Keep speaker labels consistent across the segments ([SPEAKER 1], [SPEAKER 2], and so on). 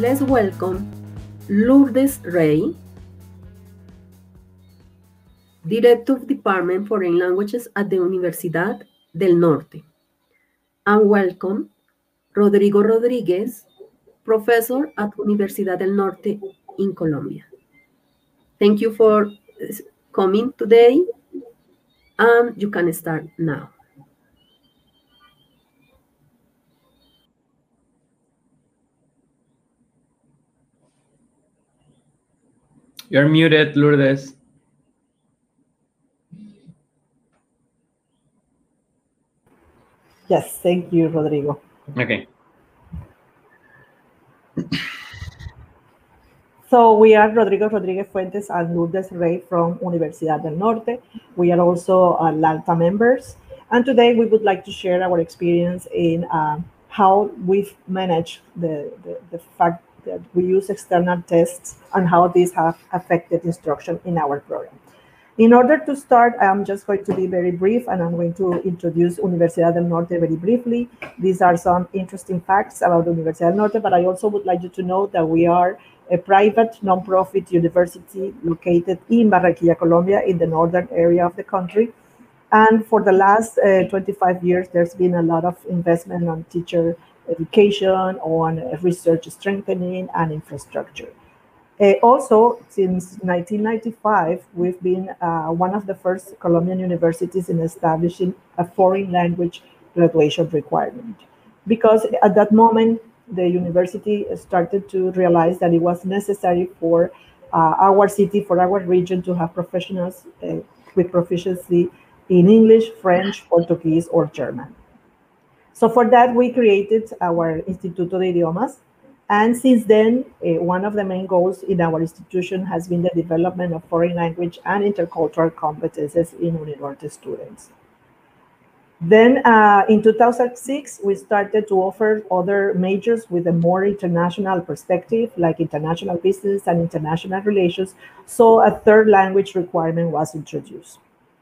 [SPEAKER 1] let's welcome Lourdes Rey, Director of Department Foreign Languages at the Universidad del Norte, and welcome Rodrigo Rodriguez, Professor at Universidad del Norte in Colombia. Thank you for coming today, and you can start now.
[SPEAKER 2] You're muted, Lourdes.
[SPEAKER 3] Yes, thank you, Rodrigo.
[SPEAKER 2] Okay.
[SPEAKER 3] So we are Rodrigo Rodriguez Fuentes and Lourdes Rey from Universidad del Norte. We are also LALTA members. And today we would like to share our experience in how we've managed the fact that we use external tests and how these have affected instruction in our program. In order to start, I'm just going to be very brief and I'm going to introduce Universidad del Norte very briefly. These are some interesting facts about Universidad del Norte, but I also would like you to know that we are a private nonprofit university located in Barranquilla, Colombia, in the northern area of the country. And for the last 25 years, there's been a lot of investment on teacher education, on research strengthening, and infrastructure. Also, since 1995, we've been one of the first Colombian universities in establishing a foreign language graduation requirement. Because at that moment, the university started to realize that it was necessary for our city, for our region, to have professionals with proficiency in English, French, Portuguese, or German. So for that, we created our Instituto de Idiomas. And since then, one of the main goals in our institution has been the development of foreign language and intercultural competences in Uninorte students. Then in 2006, we started to offer other majors with a more international perspective, like international business and international relations. So a third language requirement was introduced.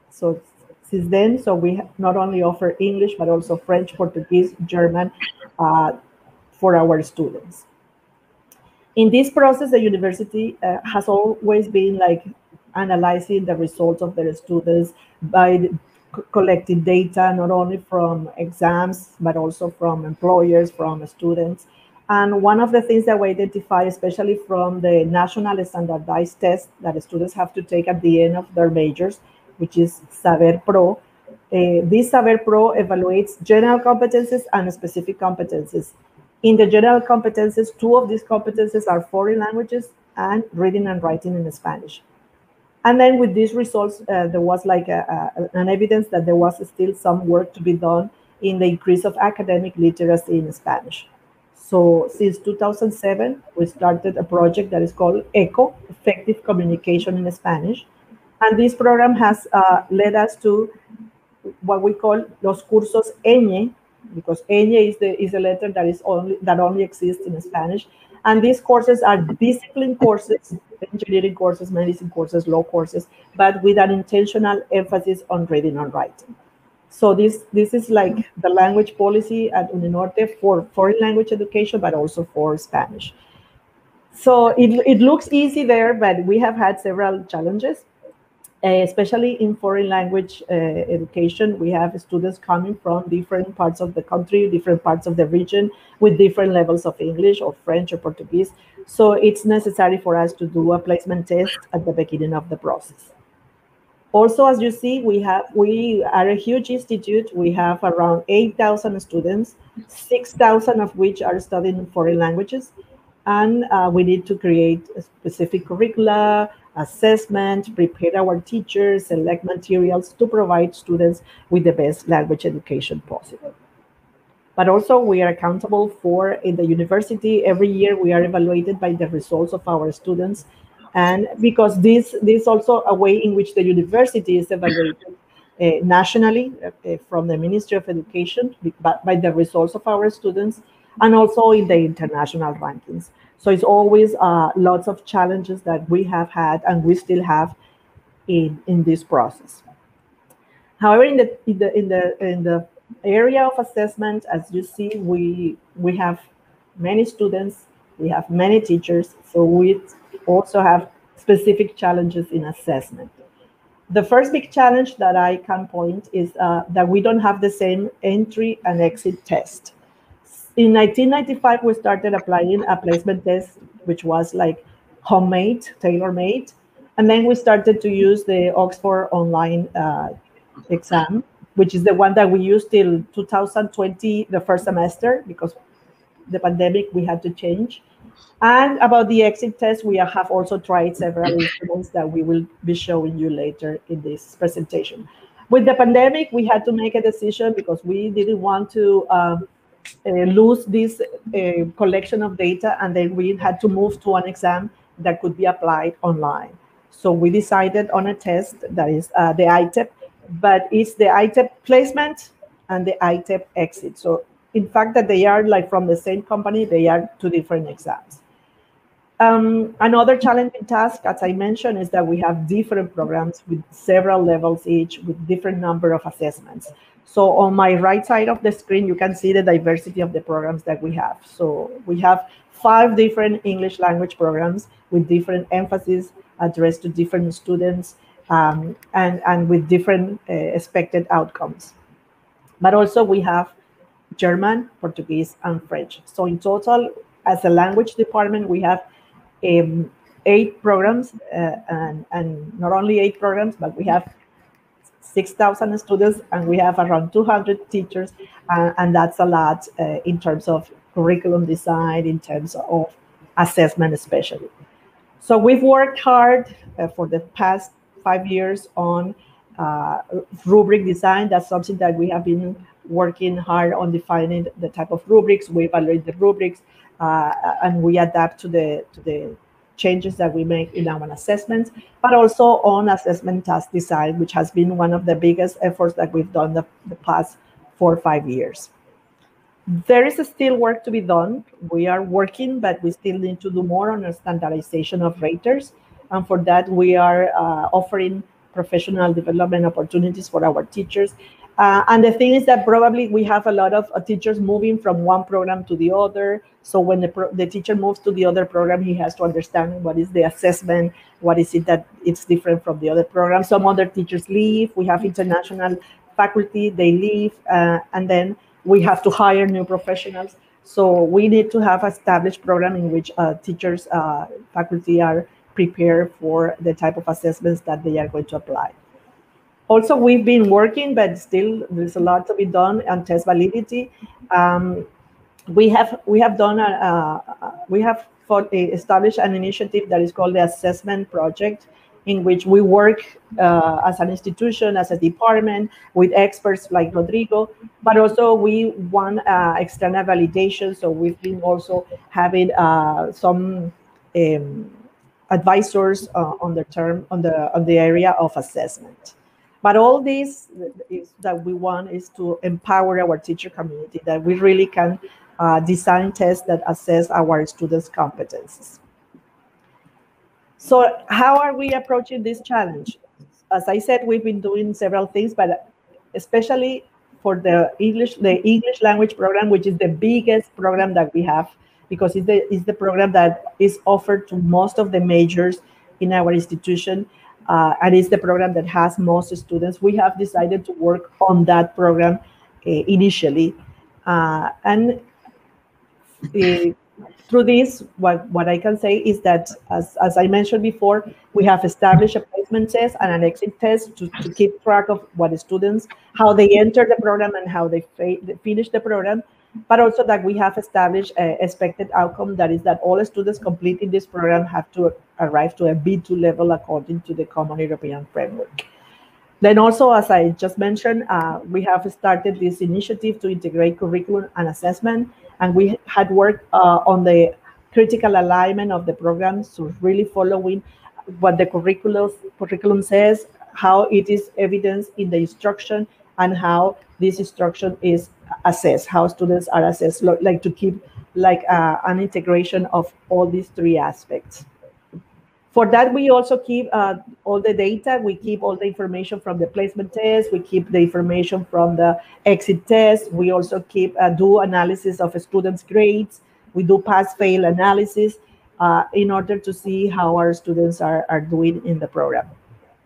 [SPEAKER 3] So since then, so we not only offer English, but also French, Portuguese, German for our students. In this process, the university has always been like analyzing the results of their students by collecting data, not only from exams, but also from employers, from students. And one of the things that we identify, especially from the national standardized test that students have to take at the end of their majors, which is SABER Pro, this SABER Pro evaluates general competences and specific competences. In the general competences, two of these competences are foreign languages and reading and writing in Spanish. And then with these results, there was like an evidence that there was still some work to be done in the increase of academic literacy in Spanish. So since 2007, we started a project that is called ECO, Effective Communication in Spanish. And this program has led us to what we call los cursos ENE, because ENE is a letter that only exists in Spanish. And these courses are discipline courses, engineering courses, medicine courses, law courses, but with an intentional emphasis on reading and writing. So this is like the language policy at Uninorte for foreign language education, but also for Spanish. So it looks easy there, but we have had several challenges. Especially in foreign language education, we have students coming from different parts of the country, different parts of the region, with different levels of English or French or Portuguese. So it's necessary for us to do a placement test at the beginning of the process. Also, as you see, we are a huge institute. We have around 8,000 students, 6,000 of which are studying foreign languages. And we need to create a specific curricula, assessment, prepare our teachers, select materials to provide students with the best language education possible. But also we are accountable for, in the university, every year we are evaluated by the results of our students. And because this is also a way in which the university is evaluated nationally from the Ministry of Education by the results of our students, and also in the international rankings. So it's always lots of challenges that we have had and we still have in this process. However, in the area of assessment, as you see, we have many students We have many teachers, so we also have specific challenges in assessment. The first big challenge that I can point is that we don't have the same entry and exit test. In 1995, we started applying a placement test, which was like homemade, tailor-made. And then we started to use the Oxford online exam, which is the one that we used till 2020, the first semester, because the pandemic, we had to change. And about the exit test, we have also tried several instruments that we will be showing you later in this presentation. With the pandemic, we had to make a decision because we didn't want to lose this collection of data, and then we had to move to an exam that could be applied online. So we decided on a test that is the ITEP, but it's the ITEP placement and the ITEP exit. So in fact, that they are like from the same company, they are two different exams. Another challenging task, as I mentioned, is that we have different programs with several levels each, with different number of assessments. So on my right side of the screen, you can see the diversity of the programs that we have. So we have 5 different English language programs with different emphasis addressed to different students and with different expected outcomes. But also we have German, Portuguese, and French. So in total, as a language department, we have 8 programs, and not only 8 programs, but we have 6,000 students, and we have around 200 teachers, and that's a lot in terms of curriculum design, in terms of assessment especially. So we've worked hard for the past 5 years on rubric design. That's something that we have been working hard on, defining the type of rubrics. We evaluate the rubrics, and we adapt to the changes that we make in our assessments, but also on assessment task design, which has been one of the biggest efforts that we've done the past 4 or 5 years. There is still work to be done. We are working, but we still need to do more on the standardization of raters. And for that, we are offering professional development opportunities for our teachers. And the thing is that probably we have a lot of teachers moving from one program to the other. So when the teacher moves to the other program, he has to understand what is the assessment, what is it that it's different from the other program. Some other teachers leave. We have international faculty, they leave, and then we have to hire new professionals. So we need to have established program in which teachers, faculty are prepared for the type of assessments that they are going to apply. Also, we've been working, but still there's a lot to be done on test validity. We have established an initiative that is called the Assessment Project, in which we work as an institution, as a department, with experts like Rodrigo, but also we want external validation. So we've been also having some advisors on the area of assessment. But all this is that we want is to empower our teacher community, that we really can design tests that assess our students' competencies. So how are we approaching this challenge? As I said, we've been doing several things, but especially for the English language program, which is the biggest program that we have, because it's the program that is offered to most of the majors in our institution. And it's the program that has most students. We have decided to work on that program initially. And through this, what I can say is that, as I mentioned before, we have established a placement test and an exit test to keep track of what the students, how they enter the program and how they finish the program, but also that we have established an expected outcome, that is that all students completing this program have to arrive to a B2 level according to the Common European Framework. Then also, as I just mentioned, we have started this initiative to integrate curriculum and assessment, and we had worked on the critical alignment of the program, so really following what the curriculum says, how it is evidenced in the instruction, and how this instruction is assessed, how students are assessed, like to keep like an integration of all these 3 aspects. For that, we also keep all the data. We keep all the information from the placement test. We keep the information from the exit test. We also keep do analysis of students' grades. We do pass-fail analysis in order to see how our students are doing in the program.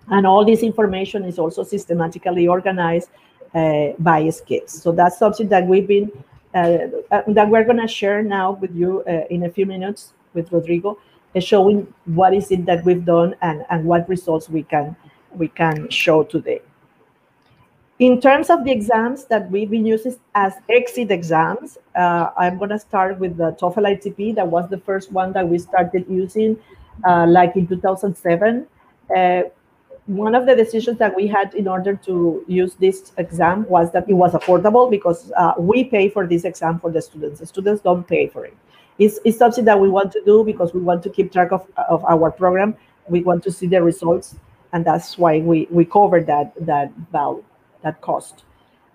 [SPEAKER 3] And all this information is also systematically organized by skills. So that's something that we've been, that we're gonna share now with you in a few minutes with Rodrigo, showing what is it that we've done and what results we can show today. In terms of the exams that we've been using as exit exams, I'm going to start with the TOEFL ITP. That was the first one that we started using like in 2007. One of the decisions that we had in order to use this exam was that it was affordable, because we pay for this exam for the students. The students don't pay for it. It's something that we want to do because we want to keep track of our program. We want to see the results, and that's why we cover that value. That cost.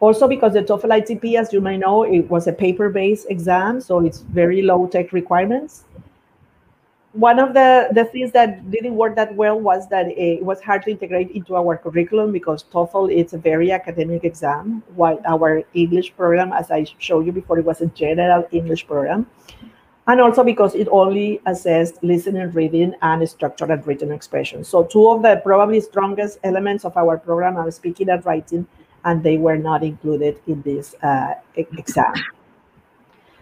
[SPEAKER 3] Also, because the TOEFL ITP, as you may know, it was a paper-based exam, so it's very low-tech requirements. One of the things that didn't work that well was that it was hard to integrate into our curriculum, because TOEFL is a very academic exam, while our English program, as I showed you before, it was a general English program. And also because it only assessed listening, reading, and structured and written expression. So two of the probably strongest elements of our program are speaking and writing, and they were not included in this exam.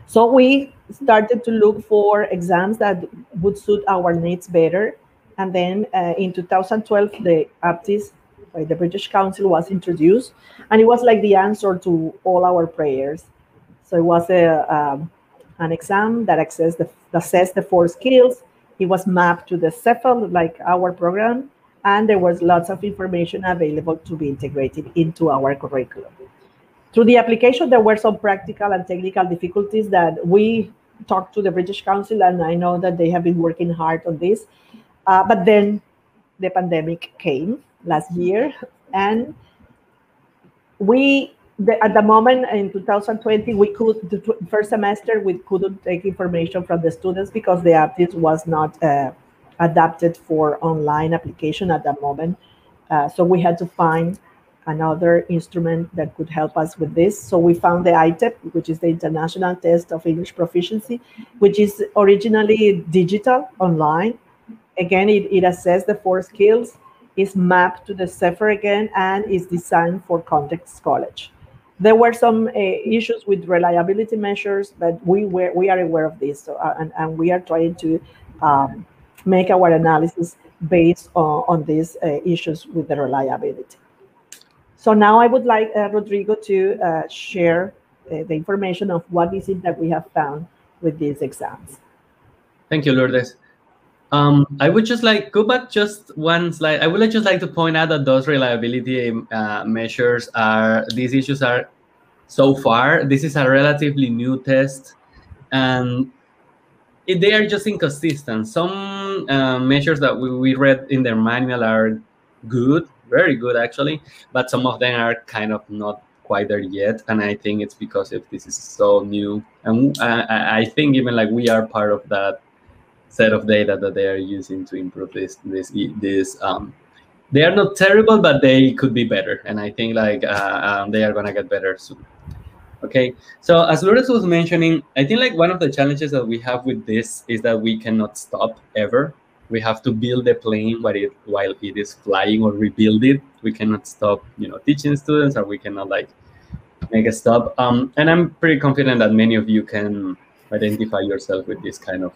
[SPEAKER 3] So we started to look for exams that would suit our needs better. And then in 2012, the APTIS by the British Council was introduced, and it was like the answer to all our prayers. So it was an exam that assessed the 4 skills. It was mapped to the CEFL, like our program, and there was lots of information available to be integrated into our curriculum. Through the application, there were some practical and technical difficulties that we talked to the British Council, and I know that they have been working hard on this. But then the pandemic came last year, and at the moment in 2020, the first semester, we couldn't take information from the students because the APTIS was not adapted for online application at that moment. So we had to find another instrument that could help us with this. So we found the ITEP, which is the International Test of English Proficiency, which is originally digital, online. Again, it assesses the 4 skills, is mapped to the CEFR again, and is designed for context college. There were some issues with reliability measures, but we are aware of this, so, and we are trying to make our analysis based on these issues with the reliability. So now I would like Rodrigo to share the information of what is it that we have found with these exams.
[SPEAKER 2] Thank you, Lourdes. I would just like go back just one slide. I would just like to point out that those reliability measures these issues are so far. This is a relatively new test, and they are just inconsistent. Some measures that we read in their manual are good, very good actually, but some of them are kind of not quite there yet. And I think it's because if this is so new, and I think even like we are part of that set of data that they are using to improve this. They are not terrible, but they could be better, and I think like they are gonna get better soon. Okay, so as Lourdes was mentioning, I think like one of the challenges that we have with this is that we cannot stop ever. We have to build the plane while it is flying, or rebuild it. We cannot stop, teaching students, or we cannot like make a stop. And I'm pretty confident that many of you can identify yourself with this kind of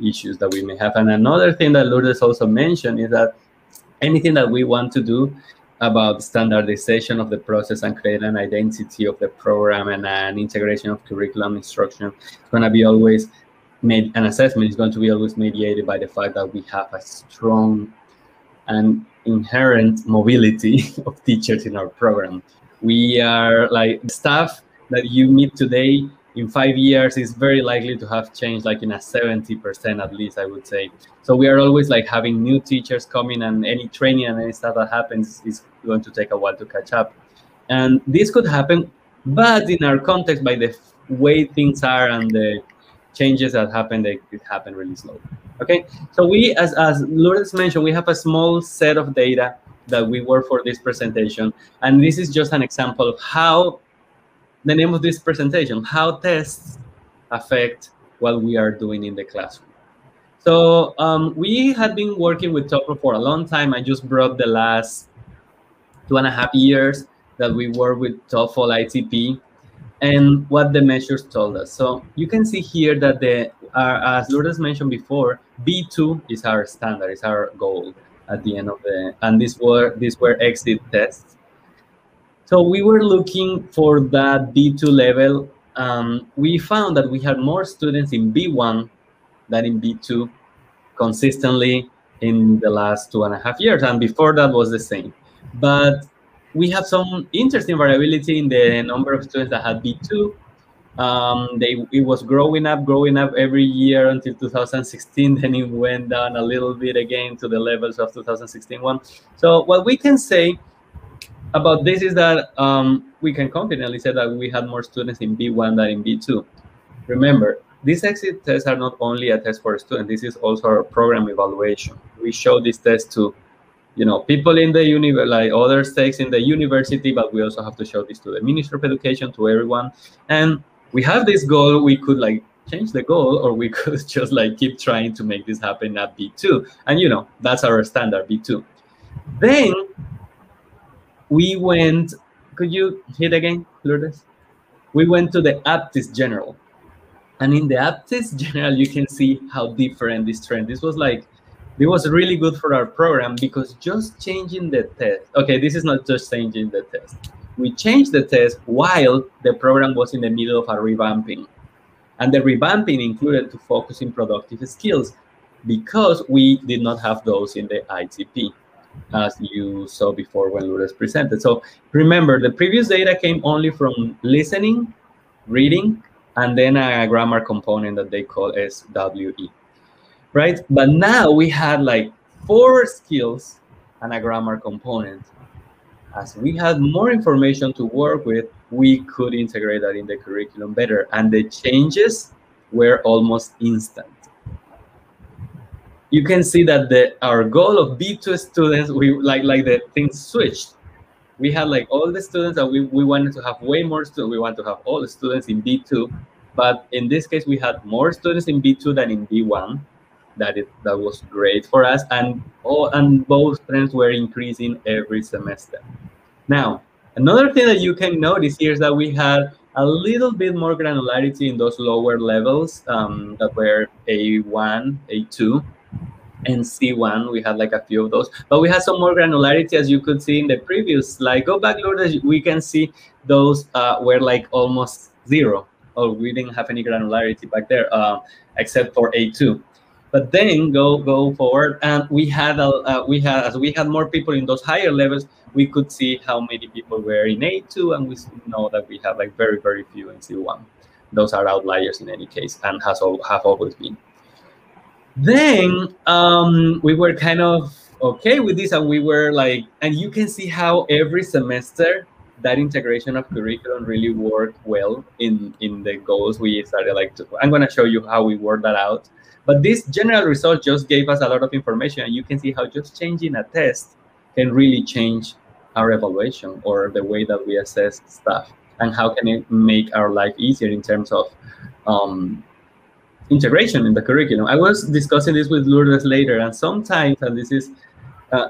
[SPEAKER 2] issues that we may have. And another thing that Lourdes also mentioned is that anything that we want to do about standardization of the process and create an identity of the program and an integration of curriculum instruction, it's going to be always made, an assessment is going to be always mediated by the fact that we have a strong and inherent mobility of teachers in our program. We are like staff that you meet today, in 5 years is very likely to have changed like in a 70% at least, I would say. So we are always like having new teachers coming, and any training and any stuff that happens is going to take a while to catch up. And this could happen, but in our context, by the way things are and the changes that happen, they could happen really slow. Okay, so we, as Lourdes mentioned, we have a small set of data that we work for this presentation. And this is just an example of how the name of this presentation, how tests affect what we are doing in the classroom. So we had been working with TOEFL for a long time. I just brought the last 2.5 years that we work with TOEFL ITP and what the measures told us. So you can see here that as Lourdes mentioned before, B2 is our standard, is our goal at the end of and these were exit tests. So we were looking for that B2 level. We found that we had more students in B1 than in B2 consistently in the last 2.5 years, and before that was the same. But we have some interesting variability in the number of students that had B2. It was growing up every year until 2016. Then it went down a little bit again to the levels of 2016-1. So what we can say about this is that we can confidently say that we had more students in B1 than in B2. Remember, these exit tests are not only a test for students. This is also our program evaluation. We show this test to, people in the like other stakes in the university, but we also have to show this to the Ministry of Education, to everyone. And we have this goal. We could like change the goal, or we could just like keep trying to make this happen at B2. And that's our standard, B2. Then we went, could you hit again, Lourdes? We went to the Aptis General. And in the Aptis General, you can see how different this trend. This was really good for our program, because just changing the test. Okay, this is not just changing the test. We changed the test while the program was in the middle of a revamping. And the revamping included to focus in productive skills, because we did not have those in the ITP, as you saw before when Lourdes presented. So remember, the previous data came only from listening, reading, and then a grammar component that they call SWE, right? But now we had like 4 skills and a grammar component. As we had more information to work with, we could integrate that in the curriculum better, and the changes were almost instant. You can see that our goal of B2 students, we like the things switched. We had like all the students that we wanted to have way more students. We want to have all the students in B2, but in this case, we had more students in B2 than in B1. That was great for us, and both trends were increasing every semester. Now, another thing that you can notice here is that we had a little bit more granularity in those lower levels that were A1, A2, and C1. We had like a few of those, but we had some more granularity, as you could see in the previous slide. Go back, Lourdes. We can see those were like almost 0. Oh, we didn't have any granularity back there, except for A2. But then go forward, and we had as we had more people in those higher levels, we could see how many people were in A2, and we know that we have like very, very few in C1. Those are outliers in any case, and have always been. Then we were kind of okay with this, and we were like, and you can see how every semester that integration of curriculum really worked well in the goals we started. I'm going to show you how we worked that out. But this general result just gave us a lot of information, and you can see how just changing a test can really change our evaluation or the way that we assess stuff, and how can it make our life easier in terms of integration in the curriculum. I was discussing this with Lourdes later, and sometimes, and this is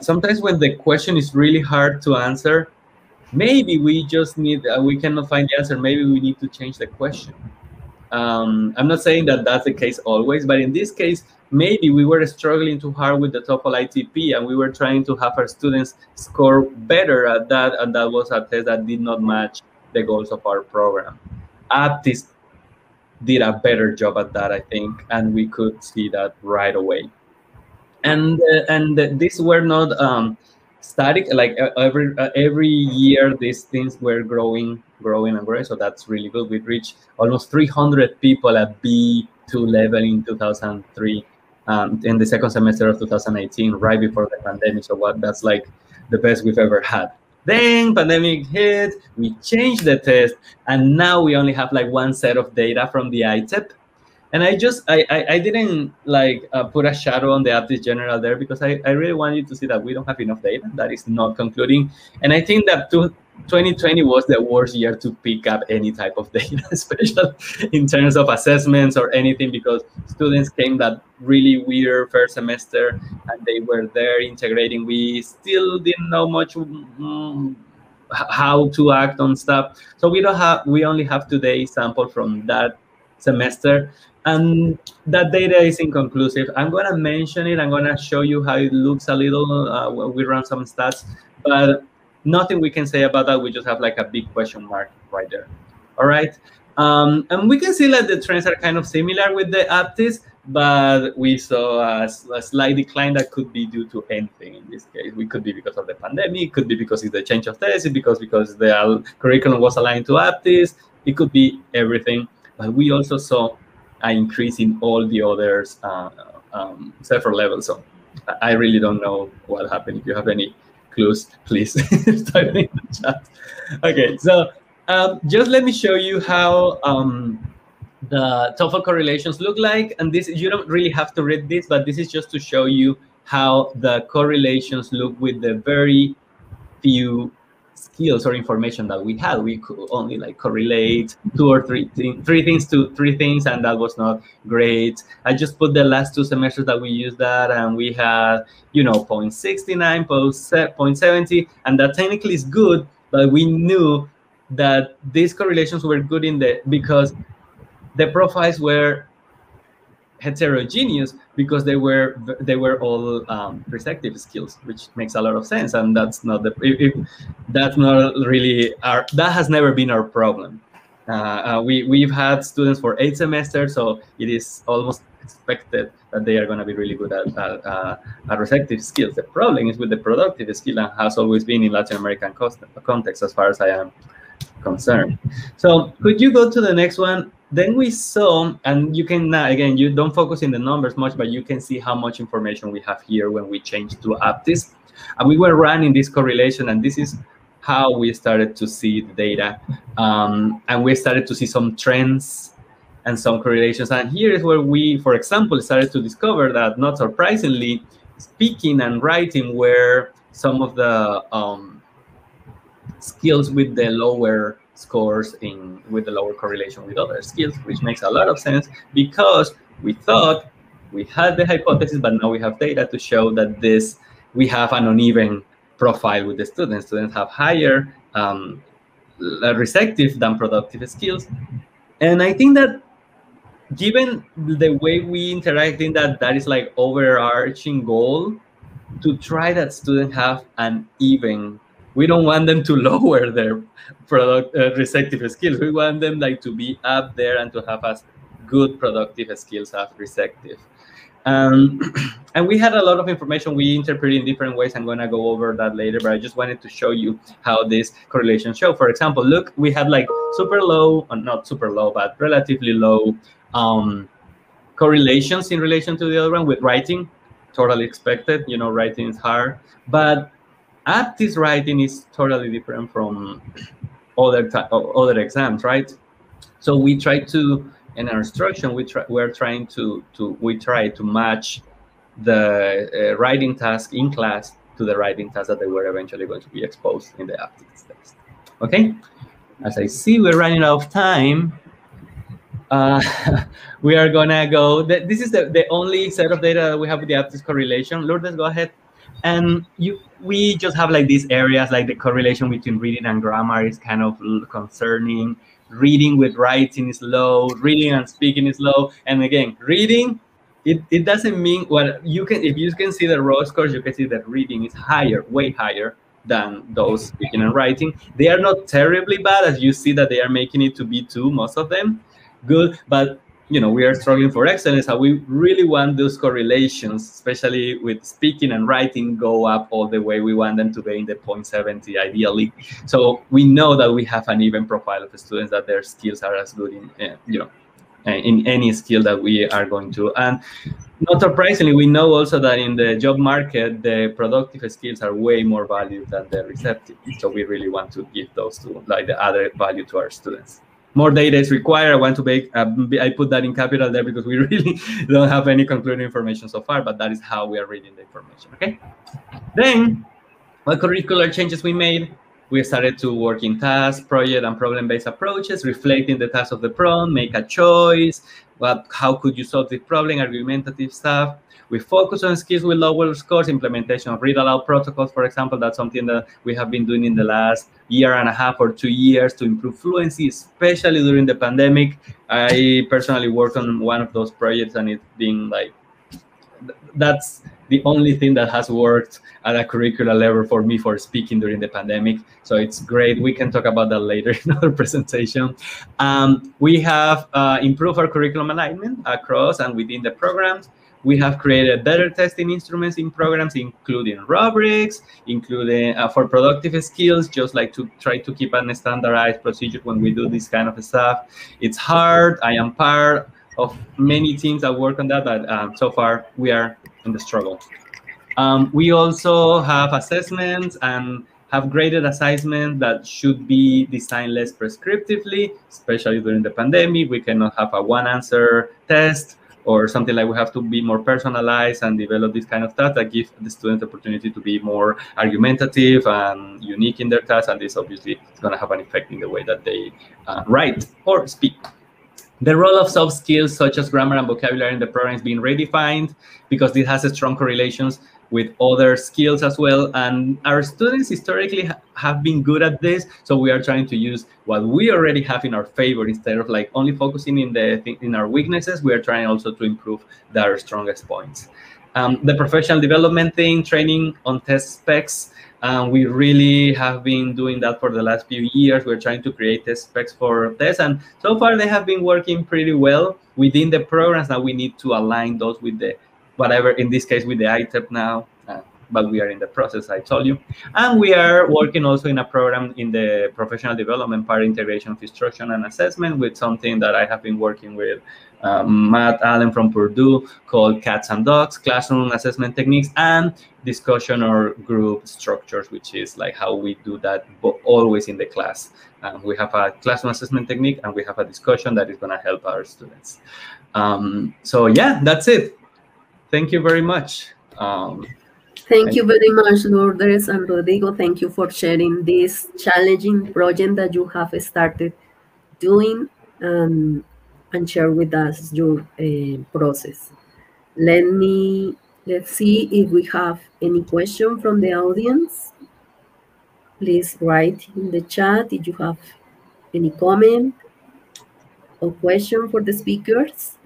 [SPEAKER 2] sometimes when the question is really hard to answer, maybe we just need, we cannot find the answer, maybe we need to change the question. I'm not saying that that's the case always, but in this case, maybe we were struggling too hard with the TOEFL ITP, and we were trying to have our students score better at that, and that was a test that did not match the goals of our program. Aptis did a better job at that, I think, and we could see that right away. And these were not static. Like every year, these things were growing and growing. So that's really good. We reached almost 300 people at B2 level in 2003, in the second semester of 2018, right before the pandemic. So that's like the best we've ever had. Then pandemic hit, we changed the test, and now we only have like one set of data from the ITEP. And I didn't like put a shadow on the Aptis General there, because I really want you to see that we don't have enough data. That is not concluding. And I think that 2020 was the worst year to pick up any type of data, especially in terms of assessments or anything, because students came that really weird first semester and they were there integrating. We still didn't know much how to act on stuff. So we only have today sample from that semester, and that data is inconclusive. I'm going to mention it. I'm going to show you how it looks a little when we run some stats, but nothing we can say about that. We just have like a big question mark right there. All right. And we can see that the trends are kind of similar with the aptis, but we saw a slight decline that could be due to anything in this case. We could be because of the pandemic, it could be because it's the change of test, because the curriculum was aligned to aptis. It could be everything, but we also saw an increase in all the others CEFR levels. So I really don't know what happened. If you have any clues, please type in the chat. Okay, so just let me show you how the TOEFL correlations look like. And this, you don't really have to read this, but this is just to show you how the correlations look with the very few skills or information that we had. We could only like correlate two or three things to three things, and that was not great. I just put the last 2 semesters that we used that, and we had, you know, 0.69, 0.70, and that technically is good, but we knew that these correlations were good because the profiles were heterogeneous, because they were all receptive skills, which makes a lot of sense, and that's not that's not really that has never been our problem. We've had students for 8 semesters, so it is almost expected that they are going to be really good at receptive skills. The problem is with the productive skill, and has always been in Latin American context, as far as I am concerned. So could you go to the next one? Then we saw, and you can, again, you don't focus in the numbers much, but you can see how much information we have here when we changed to aptis. And we were running this correlation, and this is how we started to see the data. And we started to see some trends and some correlations. And here is where we, for example, started to discover that, not surprisingly, speaking and writing were some of the skills with the lower scores with the lower correlation with other skills, which makes a lot of sense, because we thought we had the hypothesis, but now we have data to show that we have an uneven profile with the students. Students have higher receptive than productive skills. And I think that given the way we interact in that is like overarching goal, to try that students have an even. We don't want them to lower their receptive skills. We want them like to be up there and to have as good productive skills as receptive. And we had a lot of information we interpreted in different ways. I'm going to go over that later, but I just wanted to show you how this correlation show. For example, look, we had like super low, not super low, but relatively low correlations in relation to the other one with writing. Totally expected, you know, writing is hard, but aptis writing is totally different from other exams, right? So we try to, in our instruction, we try to match the writing task in class to the writing task that they were eventually going to be exposed in the aptis test. Okay, as I see we're running out of time, we are gonna go. This is the only set of data that we have with the aptis correlation. Lourdes, go ahead. And we just have like these areas, like the correlation between reading and grammar is kind of concerning. Reading with writing is low. Reading and speaking is low. And again, reading, it doesn't mean what you can. If you can see the raw scores, you can see that reading is higher, way higher than those speaking and writing. They are not terribly bad, as you see that they are making it to B2, most of them. Good, but you know, we are struggling for excellence, and we really want those correlations, especially with speaking and writing, go up all the way. We want them to be in the 0.70 ideally. So we know that we have an even profile of the students, that their skills are as good in, you know, in any skill that we are going to. And not surprisingly, we know also that in the job market, the productive skills are way more valued than the receptive. So we really want to give those to, like, the added value to our students. More data is required. I want to make, I put that in capital there because we really don't have any concluding information so far, but that is how we are reading the information, okay? Then, what curricular changes we made? We started to work in task, project, and problem-based approaches, reflecting the task of the problem, make a choice, how could you solve the problem, argumentative stuff. We focus on skills with lower scores, implementation of read-aloud protocols, for example. That's something that we have been doing in the last year and a half or 2 years to improve fluency, especially during the pandemic. I personally worked on one of those projects, and it's been like, that's the only thing that has worked at a curricular level for me for speaking during the pandemic. So it's great. We can talk about that later in another presentation. We have improved our curriculum alignment across and within the programs. We have created better testing instruments in programs, including rubrics, including for productive skills, just like to try to keep a standardized procedure when we do this kind of stuff. It's hard. I am part of many teams that work on that, but so far we are in the struggle. We also have assessments and have graded assignments that should be designed less prescriptively, especially during the pandemic. We cannot have a one-answer test or something like we have to be more personalized and develop this kind of tasks that give the student the opportunity to be more argumentative and unique in their tasks. And this obviously is going to have an effect in the way that they write or speak. The role of soft skills such as grammar and vocabulary in the program is being redefined because this has a strong correlations with other skills as well. And our students historically have been good at this. So we are trying to use what we already have in our favor instead of like only focusing in our weaknesses. We are trying also to improve our strongest points. The professional development thing, training on test specs. We really have been doing that for the last few years. We're trying to create test specs for tests, and so far they have been working pretty well within the programs. Now we need to align those with the, whatever, in this case with the ITEP now, but we are in the process, I told you. And we are working also in a program in the professional development part, integration of instruction and assessment, with something that I have been working with Matt Allen from Purdue called Cats and Dogs, classroom assessment techniques, and discussion or group structures, which is like how we do that always in the class. We have a classroom assessment technique and we have a discussion that is going to help our students. So yeah, that's it. Thank you very much.
[SPEAKER 1] Thank you very much, Lourdes and Rodrigo. Thank you for sharing this challenging project that you have started doing and share with us your process. Let's see if we have any question from the audience. Please write in the chat if you have any comment or question for the speakers.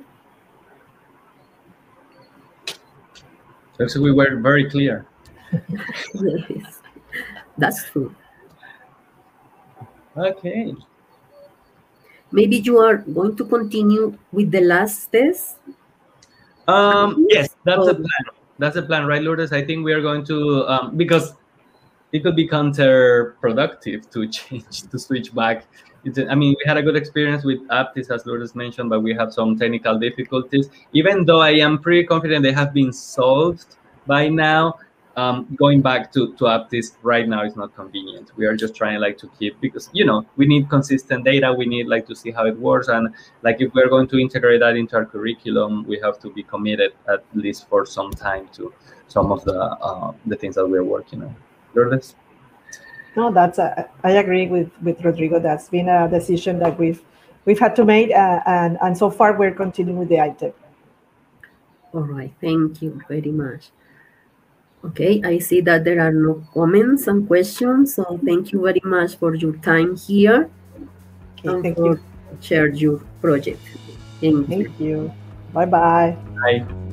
[SPEAKER 2] So we were very clear.
[SPEAKER 1] Yes, that's true.
[SPEAKER 2] Okay.
[SPEAKER 1] Maybe you are going to continue with the last test?
[SPEAKER 2] Yes, that's a plan. That's a plan, right, Lourdes? I think we are going to, because it could be counterproductive to change, to switch back. I mean, we had a good experience with Aptis, as Lourdes mentioned, but we have some technical difficulties. Even though I am pretty confident they have been solved by now, going back to Aptis right now is not convenient. We are just trying like to keep, because, you know, we need consistent data. We need like to see how it works. And like if we're going to integrate that into our curriculum, we have to be committed at least for some time to some of the things that we're working on. Lourdes?
[SPEAKER 3] No, that's I agree with Rodrigo. That's been a decision that we've had to make, and so far we're continuing with the ITEP.
[SPEAKER 1] All right, thank you very much. Okay, I see that there are no comments and questions, so thank you very much for your time here and
[SPEAKER 3] thank
[SPEAKER 1] for
[SPEAKER 3] you.
[SPEAKER 1] share your project. Thank you.
[SPEAKER 3] Thank you. Bye-bye.
[SPEAKER 2] Bye.